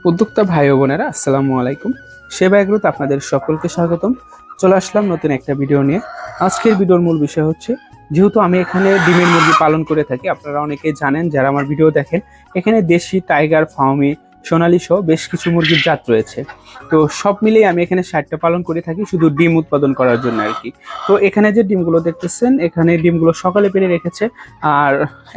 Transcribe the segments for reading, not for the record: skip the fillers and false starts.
উদ্যোক্তা ভাই ও বোনেরা আসসালামু আলাইকুম। সেবা এগ্রোতে আপনাদের সকলকে স্বাগতম। চলে আসলাম নতুন একটা ভিডিও নিয়ে। আজকের ভিডিওর মূল বিষয় হচ্ছে, যেহেতু আমি এখানে ডিমের মুরগি পালন করে থাকি, আপনারা অনেকেই জানেন যারা আমার ভিডিও দেখেন। এখানে দেশি, টাইগার, ফার্মি, সোনালী সহ বেশ কিছু মুরগির জাত রয়েছে। তো সব মিলিয়ে আমি এখানে 60টা পালন করে থাকি, শুধু ডিম উৎপাদন করার জন্য আর কি। তো এখানে যে ডিমগুলো দেখতেছেন, এখানে ডিমগুলো সকালে পেড়ে রেখেছে, আর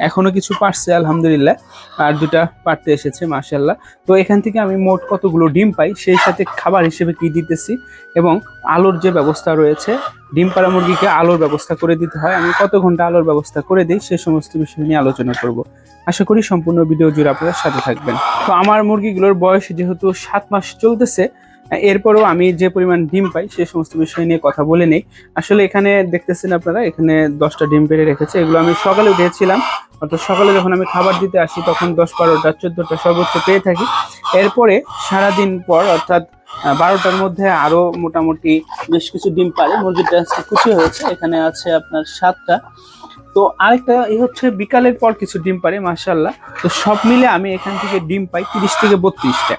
এখনো কিছু পারছে আলহামদুলিল্লাহ, আর দুটা পারতে এসেছে মাশাআল্লাহ। তো এখান থেকে আমি মোট কতগুলো ডিম পাই, সেই সাথে খাবার হিসেবে কি দিতেছি, এবং আলোর যে ব্যবস্থা রয়েছে, ডিম পাড়া মুরগিকে আলোর ব্যবস্থা করে দিতে হয়, আমি কত ঘন্টা আলোর ব্যবস্থা করে দিই, সে সমস্ত বিষয় নিয়ে আলোচনা করব। আশা করি সম্পূর্ণ ভিডিও জুড়ে আপনারা সাথে থাকবেন। তো আমার মুরগিগুলোর বয়স যেহেতু 7 মাস চলতেছে, এরপরেও আমি যে পরিমাণ ডিম পাই সে সমস্ত বিষয় নিয়ে কথা বলে নেই। আসলে এখানে দেখতেছেন আপনারা, এখানে 10টা ডিম পেড়ে রেখেছে। এগুলো আমি সকালে উঠেছিলাম, অর্থাৎ সকালে যখন আমি খাবার দিতে আসি তখন 10, 12টা, 14টা সর্বোচ্চ পেয়ে থাকি। এরপরে সারাদিন পর অর্থাৎ 12টার মধ্যে আরো মোটামুটি বেশ কিছু ডিম পারে। মুরগিটা আজকে কুচি হয়েছে, এখানে আছে আপনার 7টা। তো আরেকটা হচ্ছে বিকালের পর কিছু ডিম পারে মাশাআল্লাহ। তো সব মিলে আমি এখান থেকে ডিম পাই 30 থেকে 32টা।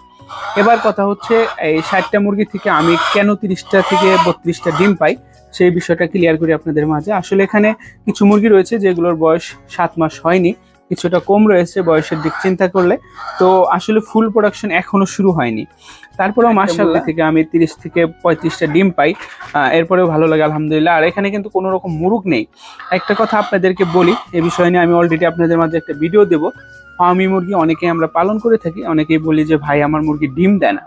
এবার কথা হচ্ছে, এই 60টা মুরগি থেকে আমি কেন 30টা থেকে 32টা ডিম পাই, সেই বিষয়টা ক্লিয়ার করি আপনাদের মাঝে। আসলে এখানে কিছু মুরগি রয়েছে যেগুলোর বয়স 7 মাস হয়নি, কিছুটা কম রয়েছে বয়সের দিক চিন্তা করলে। তো আসলে ফুল প্রোডাকশন এখনো শুরু হয়নি। তারপরেও মাশাআল্লাহ থেকে আমি 30 থেকে 35টা ডিম পাই। এরপরেও ভালো লাগে আলহামদুলিল্লাহ। আর এখানে কিন্তু কোনো রকম মুরগ নেই। একটা কথা আপনাদেরকে বলি, এই বিষয় নিয়ে আমি অলরেডি আপনাদের মাঝে একটা ভিডিও দেবো। ফার্মি মুরগি অনেকেই আমরা পালন করে থাকি, অনেকেই বলি যে ভাই আমার মুরগি ডিম দেয় না।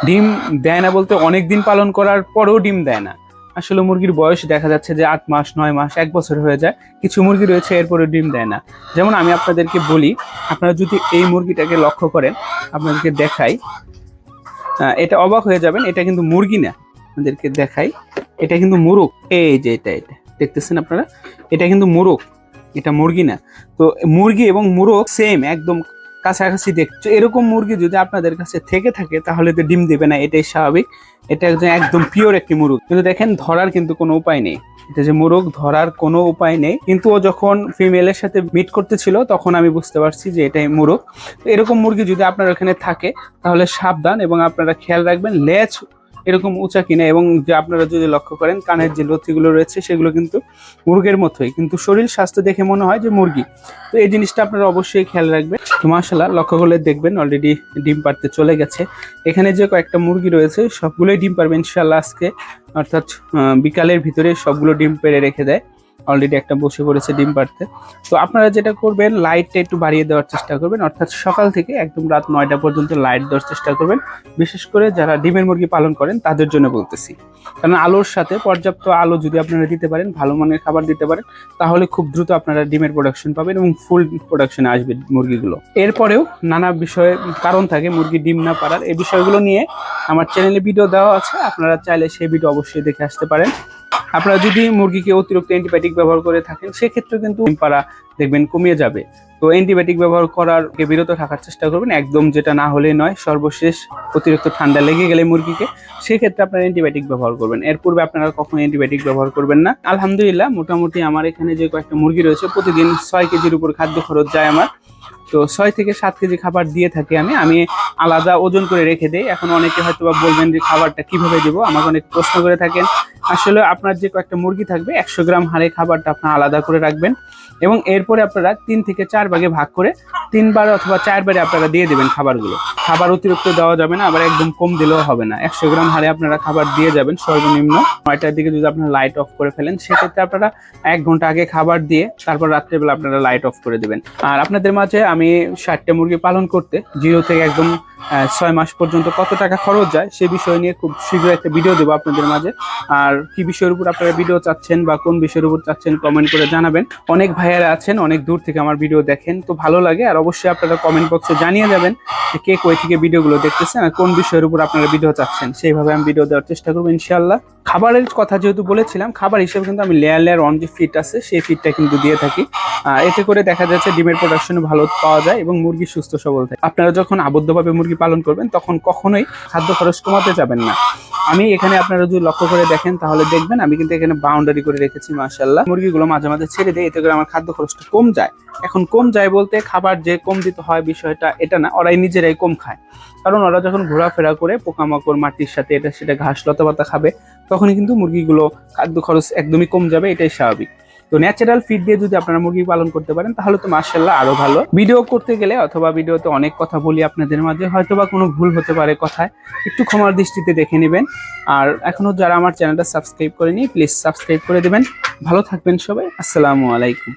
ডিম দেয় না বলতে অনেক দিন পালন করার পরেও ডিম দেয় না। আসলে মুরগির বয়স দেখা যাচ্ছে যে 8 মাস, 9 মাস, 1 বছর হয়ে যায়। কিছু মুরগি রয়েছে এরপরে ডিম দেয় না। যেমন আমি আপনাদেরকে বলি, আপনারা যদি এই মুরগিটাকে লক্ষ্য করেন, আপনাদেরকে দেখাই, এটা অবাক হয়ে যাবেন, এটা কিন্তু মুরগি না। আপনাদেরকে দেখাই, এটা কিন্তু মুরগ। এই যে এটা দেখতেছেন আপনারা, এটা কিন্তু মুরগ, এটা মুরগি না। তো মুরগি এবং মুরগ সেম, একদম কাছাকাছি দেখছো। এরকম মুরগি যদি আপনাদের কাছে থেকে থাকে তাহলে তো ডিম দেবে না, এটাই স্বাভাবিক। এটা একদম পিওর একটি মুরগ। কিন্তু দেখেন, ধরার কিন্তু কোনো উপায় নেই। এটা যে মুরগ, ধরার কোনো উপায় নেই। কিন্তু ও যখন ফিমেলের সাথে মিট করতেছিল তখন আমি বুঝতে পারছি যে এটাই মুরগ। তো এরকম মুরগি যদি আপনার ওখানে থাকে তাহলে সাবধান, এবং আপনারা খেয়াল রাখবেন লেজ এরকম উঁচা কিনা, এবং যে আপনারা যদি লক্ষ্য করেন কানের যে লতিগুলো রয়েছে সেগুলো কিন্তু মুরগের মতোই, কিন্তু শরীর স্বাস্থ্য দেখে মনে হয় যে মুরগি। তো এই জিনিসটা আপনারা অবশ্যই খেয়াল রাখবেন। তো মাশাআল্লাহ, লক্ষ্য করলে দেখবেন অলরেডি ডিম পাড়তে চলে গেছে। এখানে যে কয়েকটা মুরগি রয়েছে সবগুলোই ডিম পারবে ইনশাআল্লাহ আজকে, অর্থাৎ বিকালের ভিতরে সবগুলো ডিম পেড়ে রেখে দেয়। অলরেডি একটা বসে পড়েছে ডিম পাড়তে। তো আপনারা যেটা করবেন, লাইটটা একটু বাড়িয়ে দেওয়ার চেষ্টা করবেন, অর্থাৎ সকাল থেকে একদম রাত 9টা পর্যন্ত লাইট দেওয়ার চেষ্টা করবেন। বিশেষ করে যারা ডিমের মুরগি পালন করেন তাদের জন্য বলতেছি। কারণ আলোর সাথে পর্যাপ্ত আলো যদি আপনারা দিতে পারেন, ভালো মানের খাবার দিতে পারেন, তাহলে খুব দ্রুত আপনারা ডিমের প্রোডাকশন পাবেন এবং ফুল প্রোডাকশনে আসবে মুরগিগুলো। এরপরেও নানা বিষয়ে কারণ থাকে মুরগি ডিম না পারার, এই বিষয়গুলো নিয়ে আমার চ্যানেলে ভিডিও দেওয়া আছে, আপনারা চাইলে সেই ভিডিও অবশ্যই দেখে আসতে পারেন। আপনারা যদি মুরগিকে অতিরিক্ত অ্যান্টিবায়োটিক ব্যবহার করে থাকেন, সেক্ষেত্রে কিন্তু ডিম পাড়া দেখবেন কমিয়ে যাবে। তো অ্যান্টিবায়োটিক ব্যবহার করার বিরত থাকার চেষ্টা করবেন, একদম যেটা না হলে নয়। সর্বশেষ অতিরিক্ত ঠান্ডা লেগে গেলে মুরগিকে, সেক্ষেত্রে আপনারা অ্যান্টিবায়োটিক ব্যবহার করবেন। এর পূর্বে আপনারা কখনো অ্যান্টিবায়োটিক ব্যবহার করবেন না। আলহামদুলিল্লাহ, মোটামুটি আমার এখানে যে কয়েকটা মুরগি রয়েছে, প্রতিদিন 6 কেজির উপর খাদ্য খরচ যায় আমার। তো 6 থেকে 7 কেজি খাবার দিয়ে থাকি আমি আলাদা ওজন করে রেখে দেই। এখন অনেকে হয়তো বা বলবেন যে খাবারটা কিভাবে দেবো, আমাকে অনেক প্রশ্ন করে থাকেন। আসলে আপনার যে কয়েকটা মুরগি থাকবে 100 গ্রাম হারে খাবারটা আপনার আলাদা করে রাখবেন, এবং এরপরে আপনারা 3 থেকে 4 ভাগে ভাগ করে 3 বার অথবা 4 বারে আপনারা দিয়ে দেবেন খাবারগুলো। খাবার অতিরিক্ত দেওয়া যাবে না, আবার একদম কম দিলেও হবে না। 100 গ্রাম হারে আপনারা খাবার দিয়ে যাবেন সর্বনিম্ন। 9টার দিকে যদি আপনারা লাইট অফ করে ফেলেন, সেক্ষেত্রে আপনারা 1 ঘন্টা আগে খাবার দিয়ে তারপর রাত্রেবেলা আপনারা লাইট অফ করে দেবেন। আর আপনাদের মাঝে আমি 60টা মুরগি পালন করতে 0 থেকে একদম 6 মাস পর্যন্ত কত টাকা খরচ যায় সে বিষয় নিয়ে খুব শীঘ্রই একটা ভিডিও দেবো আপনাদের মাঝে। আর কি বিষয়ের উপর আপনারা ভিডিও চাচ্ছেন বা কোন বিষয়ের উপর চাচ্ছেন কমেন্ট করে জানাবেন। অনেক ভাইয়ারা আছেন অনেক দূর থেকে আমার ভিডিও দেখেন, তো ভালো লাগে। আর অবশ্যই আপনারা কমেন্ট বক্সে জানিয়ে যাবেন যে কে কই থেকে ভিডিওগুলো দেখতেছেন আর কোন বিষয়ের উপর আপনারা ভিডিও চাচ্ছেন, সেইভাবে আমি ভিডিও দেওয়ার চেষ্টা করবো ইনশাআল্লাহ। খাবারের কথা যেহেতু বলেছিলাম, খাবার হিসেবে কিন্তু আমি লেয়ার অন যে ফিট আছে সেই ফিটটা কিন্তু দিয়ে থাকি। এতে করে দেখা যাচ্ছে ডিমের প্রোডাকশন ভালো পাওয়া যায় এবং মুরগি সুস্থ সবল থাকে। আপনারা যখন আবদ্ধভাবে মুরগি মুরগি পালন করবেন তখন কখনোই খাদ্য খরচ কমাতে যাবেন না। আমি এখানে আপনারা যদি লক্ষ্য করে দেখেন তাহলে দেখবেন আমি কিন্তু এখানে বাউন্ডারি করে রেখেছি মাশাআল্লাহ। মুরগিগুলো মাঝে মাঝে ছেড়ে দেয়, এতে করে আমার খাদ্য খরচটা কম যায়। এখন কম যায় বলতে খাবার যে কম দিতে হয় বিষয়টা এটা না, ওরাই নিজেরাই কম খায়। কারণ ওরা যখন ঘোরাফেরা করে পোকামাকড় মাটির সাথে এটা সেটা ঘাস লতাপাতা খাবে, তখনই কিন্তু মুরগিগুলো খাদ্য খরচ একদমই কম যাবে, এটাই স্বাভাবিক। তো ন্যাচারাল ফিড দিয়ে যদি আপনারা মুরগি পালন করতে পারেন তাহলে তো মাশাআল্লাহ আরো ভালো। ভিডিও করতে গেলে অথবা ভিডিওতে অনেক কথা বলি আপনাদের মাঝে, হয়তোবা কোনো ভুল হতে পারে কথায়, একটু ক্ষমার দৃষ্টিতে দেখে নেবেন। আর এখনো যারা আমার চ্যানেলটা সাবস্ক্রাইব করেনি প্লিজ সাবস্ক্রাইব করে দেবেন। ভালো থাকবেন সবাই, আসসালামু আলাইকুম।